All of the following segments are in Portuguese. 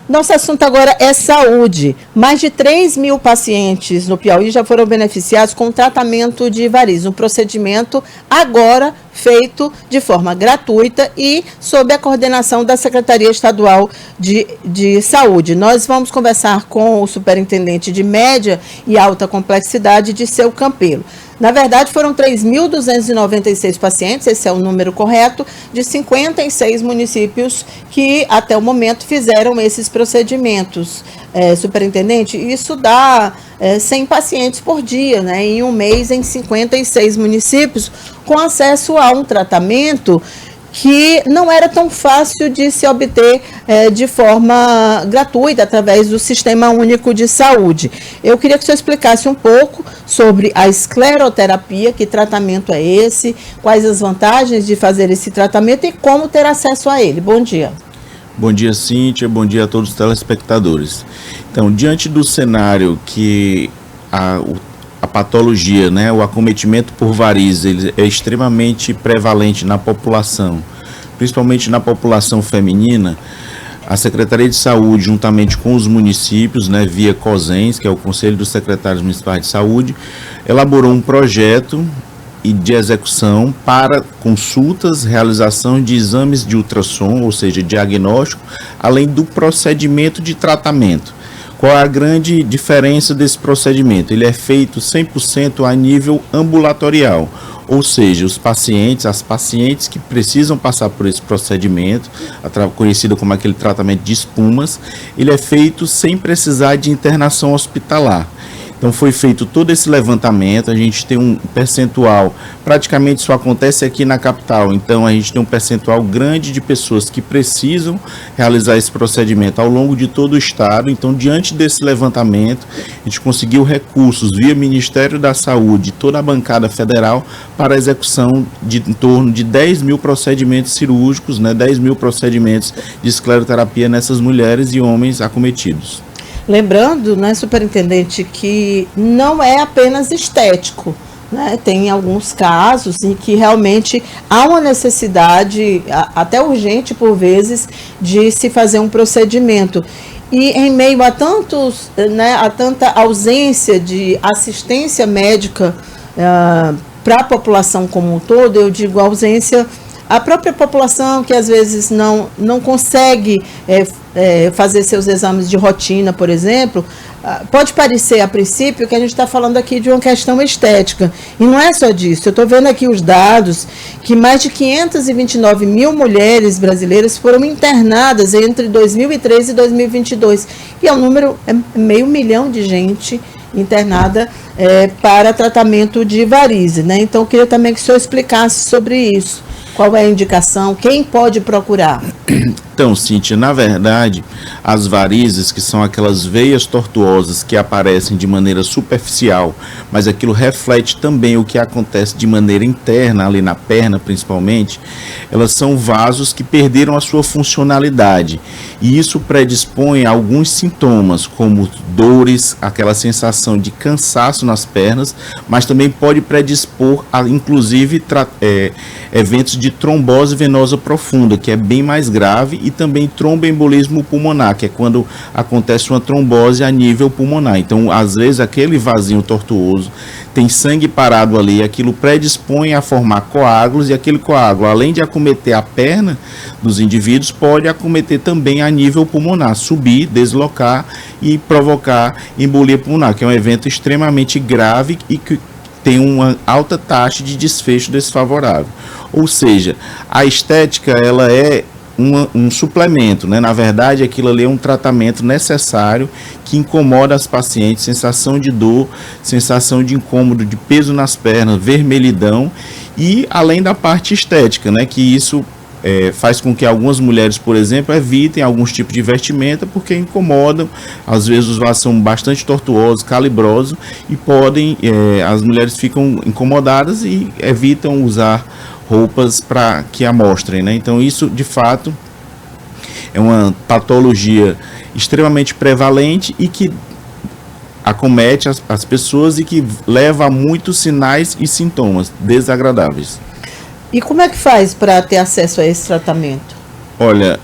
Nosso assunto agora é saúde. Mais de 3 mil pacientes no Piauí já foram beneficiados com tratamento de varizes. Um procedimento agora feito de forma gratuita e sob a coordenação da Secretaria Estadual de Saúde. Nós vamos conversar com o superintendente de média e alta complexidade, Dirceu Campelo. Na verdade, foram 3.296 pacientes, esse é o número correto, de 56 municípios que até o momento fizeram esses procedimentos. Superintendente, isso dá 100 pacientes por dia, né? Em um mês, em 56 municípios, com acesso a um tratamento que não era tão fácil de se obter de forma gratuita, através do Sistema Único de Saúde. Eu queria que o senhor explicasse um pouco sobre a escleroterapia, que tratamento é esse, quais as vantagens de fazer esse tratamento e como ter acesso a ele. Bom dia. Bom dia, Cíntia, bom dia a todos os telespectadores. Então, diante do cenário que a patologia, né, o acometimento por varizes, ele é extremamente prevalente na população, principalmente na população feminina, a Secretaria de Saúde, juntamente com os municípios, né, via COSENS, que é o Conselho dos Secretários Municipais de Saúde, elaborou um projeto de execução para consultas, realização de exames de ultrassom, ou seja, diagnóstico, além do procedimento de tratamento. Qual é a grande diferença desse procedimento? Ele é feito 100% a nível ambulatorial, ou seja, as pacientes que precisam passar por esse procedimento, conhecido como aquele tratamento de espumas, ele é feito sem precisar de internação hospitalar. Então foi feito todo esse levantamento, a gente tem um percentual, praticamente isso acontece aqui na capital, então a gente tem um percentual grande de pessoas que precisam realizar esse procedimento ao longo de todo o estado. Então, diante desse levantamento, a gente conseguiu recursos via Ministério da Saúde, toda a bancada federal, para a execução de em torno de 10 mil procedimentos cirúrgicos, né, 10 mil procedimentos de escleroterapia nessas mulheres e homens acometidos. Lembrando, né, superintendente, que não é apenas estético, né? Tem alguns casos em que realmente há uma necessidade, até urgente por vezes, de se fazer um procedimento. E em meio a tanta ausência de assistência médica para a população como um todo, eu digo ausência, a própria população que às vezes não consegue fazer seus exames de rotina, por exemplo, pode parecer a princípio que a gente está falando aqui de uma questão estética, e não é só disso. Eu estou vendo aqui os dados que mais de 529 mil mulheres brasileiras foram internadas entre 2013 e 2022, e é um número, meio milhão de gente internada para tratamento de varizes, né? Então eu queria também que o senhor explicasse sobre isso. Qual é a indicação? Quem pode procurar? Então, Cíntia, na verdade, as varizes, que são aquelas veias tortuosas que aparecem de maneira superficial, mas aquilo reflete também o que acontece de maneira interna, ali na perna principalmente, elas são vasos que perderam a sua funcionalidade. E isso predispõe a alguns sintomas, como dores, aquela sensação de cansaço nas pernas, mas também pode predispor a, inclusive, eventos de trombose venosa profunda, que é bem mais grave, e também tromboembolismo pulmonar, que é quando acontece uma trombose a nível pulmonar. Então, às vezes, aquele vasinho tortuoso tem sangue parado ali, aquilo predispõe a formar coágulos, e aquele coágulo, além de acometer a perna dos indivíduos, pode acometer também a nível pulmonar, subir, deslocar e provocar embolia pulmonar, que é um evento extremamente grave e que tem uma alta taxa de desfecho desfavorável. Ou seja, a estética, ela é um suplemento, né? Na verdade, aquilo ali é um tratamento necessário que incomoda as pacientes, sensação de dor, sensação de incômodo, de peso nas pernas, vermelhidão, e além da parte estética, né? Que isso faz com que algumas mulheres, por exemplo, evitem alguns tipos de vestimenta porque incomodam. Às vezes os vasos são bastante tortuosos, calibrosos, e as mulheres ficam incomodadas e evitam usar roupas para que a mostrem, né? Então isso, de fato, é uma patologia extremamente prevalente e que acomete as pessoas e que leva a muitos sinais e sintomas desagradáveis. E como é que faz para ter acesso a esse tratamento? Olha,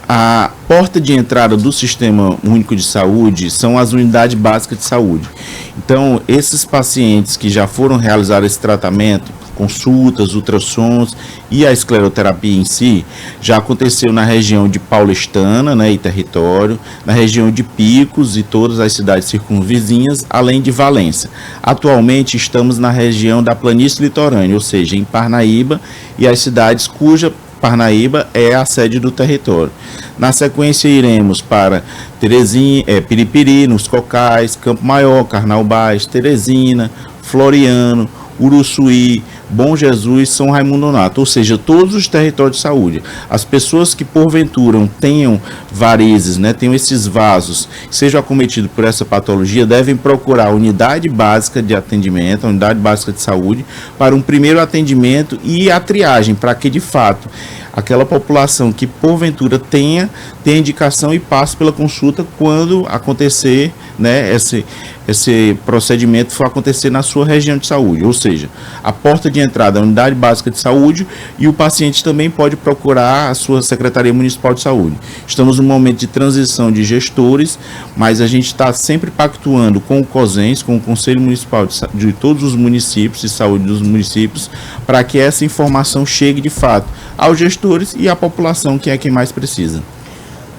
A porta de entrada do Sistema Único de Saúde são as unidades básicas de saúde. Então, esses pacientes que já foram realizar esse tratamento, consultas, ultrassons e a escleroterapia em si, já aconteceu na região de Paulistana, né, e território, na região de Picos e todas as cidades circunvizinhas, além de Valença. Atualmente estamos na região da planície litorânea, ou seja, em Parnaíba e as cidades cuja Parnaíba é a sede do território. Na sequência iremos para Terezinha, Piripiri, nos Cocais, Campo Maior, Carnaubás, Teresina, Floriano, Uruçuí, Bom Jesus, São Raimundo Nonato, ou seja, todos os territórios de saúde. As pessoas que porventura tenham varizes, né, tenham esses vasos, sejam acometidos por essa patologia, devem procurar a unidade básica de atendimento, a unidade básica de saúde, para um primeiro atendimento e a triagem, para que de fato aquela população que porventura tenha indicação e passe pela consulta quando acontecer, né, esse procedimento for acontecer na sua região de saúde, ou seja, a porta de entrada é a unidade básica de saúde e o paciente também pode procurar a sua Secretaria Municipal de Saúde. Estamos num momento de transição de gestores, mas a gente está sempre pactuando com o COSENS, com o Conselho Municipal de todos os municípios e saúde dos municípios, para que essa informação chegue de fato aos gestores e à população, que é quem mais precisa.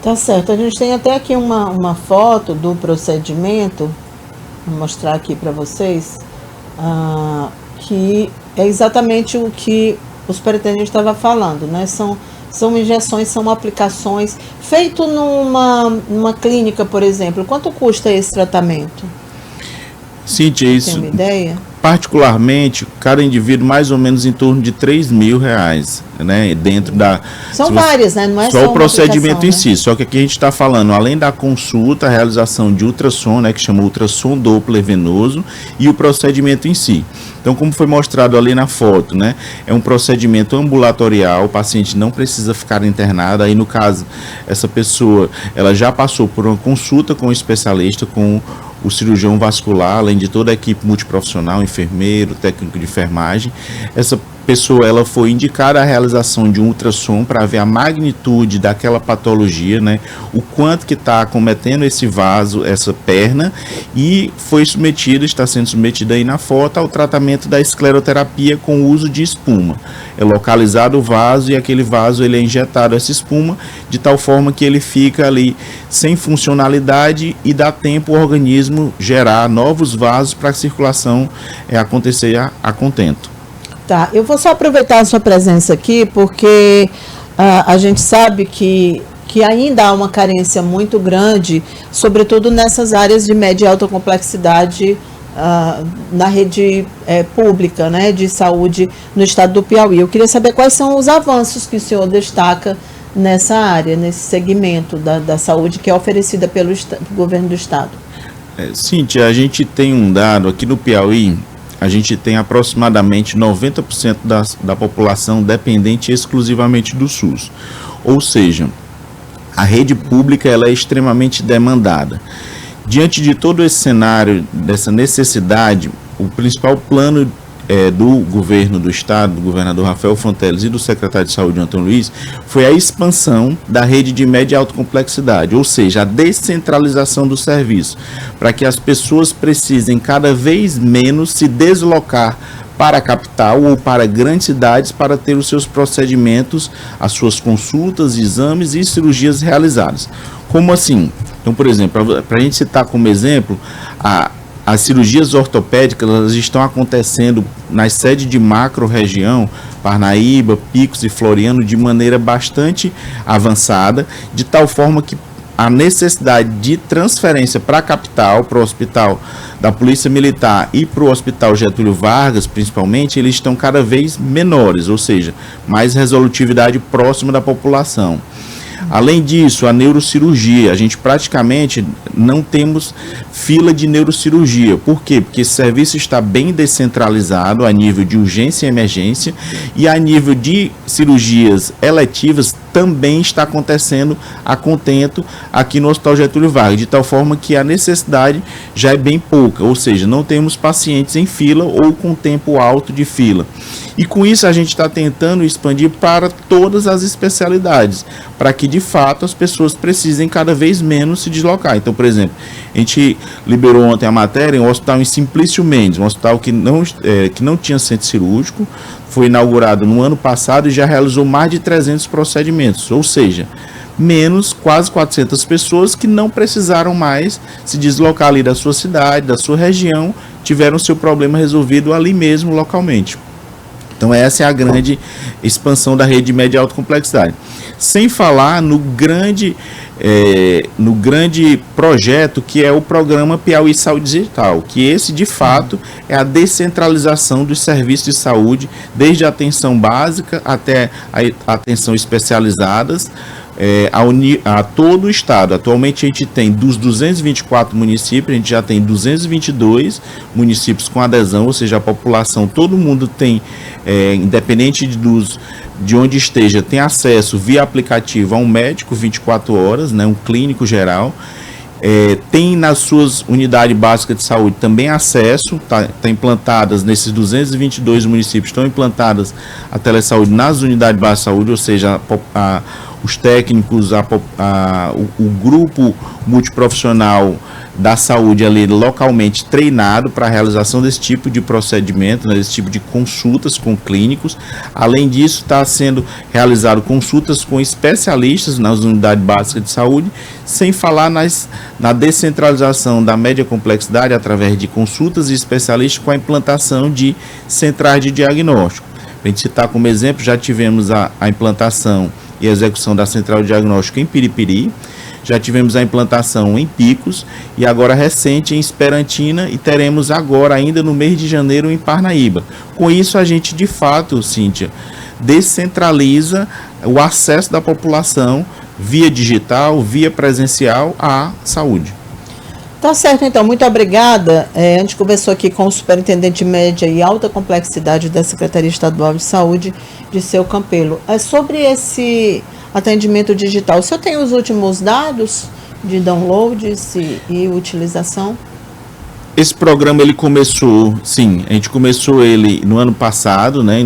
Tá certo, a gente tem até aqui uma foto do procedimento, vou mostrar aqui para vocês, que é exatamente o que o superintendente estava falando, né? São injeções, são aplicações, feito numa clínica, por exemplo. Quanto custa esse tratamento? Cíntia, isso... Tem uma ideia? Particularmente, cada indivíduo mais ou menos em torno de R$3.000, né, dentro da... São várias, né, não é só o procedimento em né? si, só que aqui a gente está falando, além da consulta, a realização de ultrassom, né, que chama ultrassom Doppler venoso, e o procedimento em si. Então, como foi mostrado ali na foto, né, é um procedimento ambulatorial, o paciente não precisa ficar internado, aí no caso, essa pessoa, ela já passou por uma consulta com o especialista, com o cirurgião vascular, além de toda a equipe multiprofissional, enfermeiro, técnico de enfermagem. Essa pessoa, ela foi indicada a realização de um ultrassom para ver a magnitude daquela patologia, né, o quanto que está acometendo esse vaso, essa perna, e foi submetida, está sendo submetida aí na foto, ao tratamento da escleroterapia com o uso de espuma. É localizado o vaso e aquele vaso ele é injetado essa espuma de tal forma que ele fica ali sem funcionalidade e dá tempo ao organismo gerar novos vasos para a circulação acontecer a contento. Tá, eu vou só aproveitar a sua presença aqui, porque a gente sabe que ainda há uma carência muito grande, sobretudo nessas áreas de média e alta complexidade na rede pública, né, de saúde no estado do Piauí. Eu queria saber quais são os avanços que o senhor destaca nessa área, nesse segmento da saúde que é oferecida pelo governo do estado. Cíntia, a gente tem um dado aqui no Piauí. A gente tem aproximadamente 90% da população dependente exclusivamente do SUS. Ou seja, a rede pública ela é extremamente demandada. Diante de todo esse cenário, dessa necessidade, o principal plano do governo do estado, do governador Rafael Fonteles e do secretário de saúde Antônio Luiz, foi a expansão da rede de média e alta complexidade, ou seja, a descentralização do serviço, para que as pessoas precisem cada vez menos se deslocar para a capital ou para grandes cidades para ter os seus procedimentos, as suas consultas, exames e cirurgias realizadas. Como assim? Então, por exemplo, para a gente citar como exemplo, as cirurgias ortopédicas elas estão acontecendo nas sedes de macro-região, Parnaíba, Picos e Floriano, de maneira bastante avançada, de tal forma que a necessidade de transferência para a capital, para o hospital da Polícia Militar e para o Hospital Getúlio Vargas, principalmente, eles estão cada vez menores, ou seja, mais resolutividade próxima da população. Além disso, a neurocirurgia, a gente praticamente não temos fila de neurocirurgia. Por quê? Porque esse serviço está bem descentralizado a nível de urgência e emergência e a nível de cirurgias eletivas, também está acontecendo a contento aqui no Hospital Getúlio Vargas, de tal forma que a necessidade já é bem pouca, ou seja, não temos pacientes em fila ou com tempo alto de fila. E com isso a gente está tentando expandir para todas as especialidades, para que de fato as pessoas precisem cada vez menos se deslocar. Então, por exemplo, a gente liberou ontem a matéria em um hospital em Simplício Mendes, um hospital que não tinha centro cirúrgico, foi inaugurado no ano passado e já realizou mais de 300 procedimentos, ou seja, menos quase 400 pessoas que não precisaram mais se deslocar ali da sua cidade, da sua região, tiveram seu problema resolvido ali mesmo localmente. Então essa é a grande expansão da rede de média e alta complexidade. Sem falar no grande projeto que é o programa Piauí Saúde Digital, que esse de fato é a descentralização dos serviços de saúde, desde a atenção básica até a atenção especializadas, a todo o estado. Atualmente a gente tem dos 224 municípios, a gente já tem 222 municípios com adesão, ou seja, a população, todo mundo tem, independente de onde esteja, tem acesso via aplicativo a um médico 24 horas, né, um clínico geral. Tem nas suas unidades básicas de saúde também acesso, tá implantadas nesses 222 municípios, estão implantadas a telesaúde nas unidades básicas de saúde, ou seja, os técnicos, o grupo multiprofissional da saúde ali localmente treinado para a realização desse tipo de procedimento, né, desse tipo de consultas com clínicos. Além disso, está sendo realizado consultas com especialistas nas unidades básicas de saúde, sem falar na descentralização da média complexidade através de consultas e especialistas com a implantação de centrais de diagnóstico. Para a gente citar como exemplo, já tivemos a implantação e execução da central de diagnóstico em Piripiri, já tivemos a implantação em Picos e agora recente em Esperantina e teremos agora ainda no mês de janeiro em Parnaíba. Com isso a gente de fato, Cíntia, descentraliza o acesso da população via digital, via presencial à saúde. Tá certo, então, muito obrigada. A gente conversou aqui com o superintendente de média e alta complexidade da Secretaria Estadual de Saúde, Dirceu Campelo. Sobre esse atendimento digital, o senhor tem os últimos dados de downloads e utilização? Esse programa ele começou, sim, a gente começou ele no ano passado, né,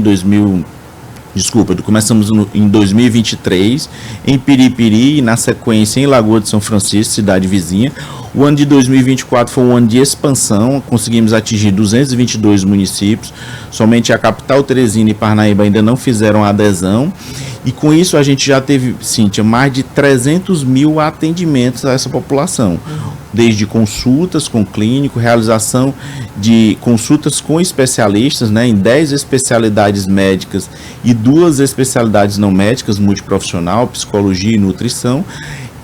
começamos em 2023, em Piripiri e na sequência em Lagoa de São Francisco, cidade vizinha. O ano de 2024 foi um ano de expansão, conseguimos atingir 222 municípios, somente a capital Teresina e Parnaíba ainda não fizeram a adesão, e com isso a gente já teve, Cíntia, mais de 300 mil atendimentos a essa população, desde consultas com clínico, realização de consultas com especialistas, né, em 10 especialidades médicas e 2 especialidades não médicas, multiprofissional, psicologia e nutrição.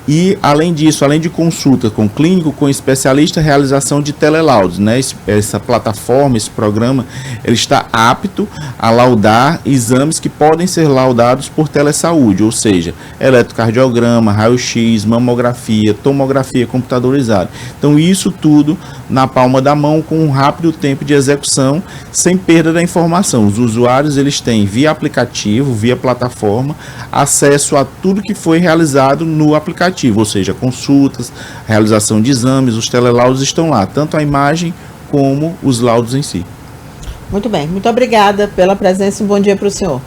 E, além disso, além de consulta com clínico, com especialista, realização de telelaudos, né? Essa plataforma, esse programa, ele está apto a laudar exames que podem ser laudados por telesaúde, ou seja, eletrocardiograma, raio-x, mamografia, tomografia computadorizada. Então, isso tudo na palma da mão, com um rápido tempo de execução, sem perda da informação. Os usuários, eles têm, via aplicativo, via plataforma, acesso a tudo que foi realizado no aplicativo, ou seja, consultas, realização de exames, os telelaudos estão lá, tanto a imagem como os laudos em si. Muito bem, muito obrigada pela presença e um bom dia para o senhor.